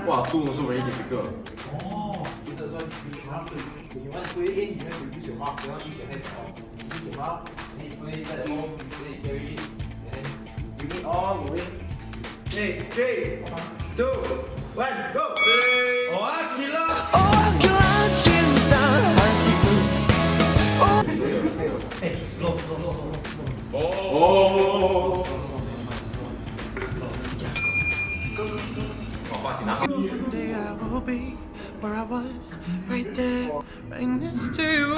Wow, 2 also very difficult. Oh, this is why if you want to put it in, you have to use your mouth. You don't use your hands out. You use your mouth, then you put it at home, then you carry it, and then bring it all the way. Hey, 3, 2, 1, go! Oh, Aqilah! Hey, slow. Oh! Fast enough. Someday I will be where I was, right there, right next to you.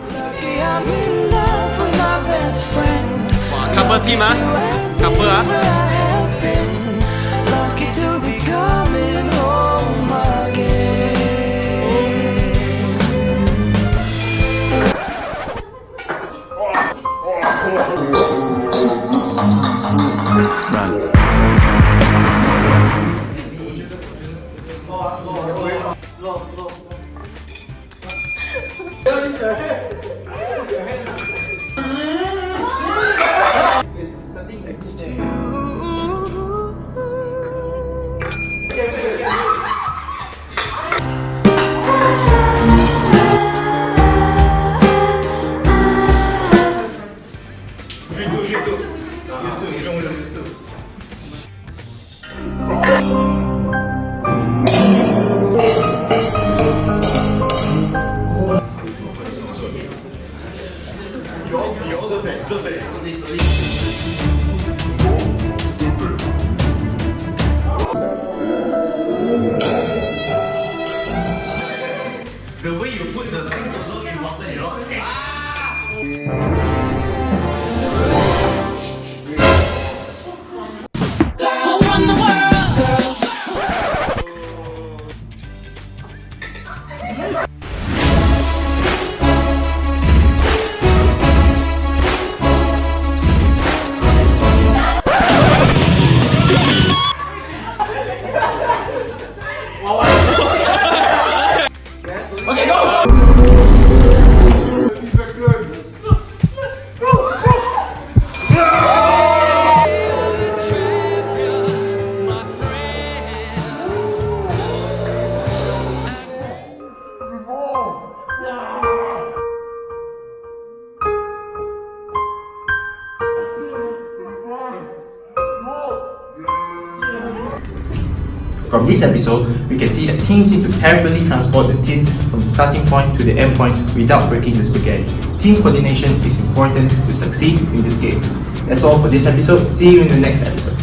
Lucky I'm in love with my best friend. Couple team couple Lucky to be coming home again. Next to you. The way you put the things also important, you know? Who run the world, girls? Okay, go! From this episode, we can see that teams need to carefully transport the tin from the starting point to the end point without breaking the spaghetti. Team coordination is important to succeed in this game. That's all for this episode. See you in the next episode.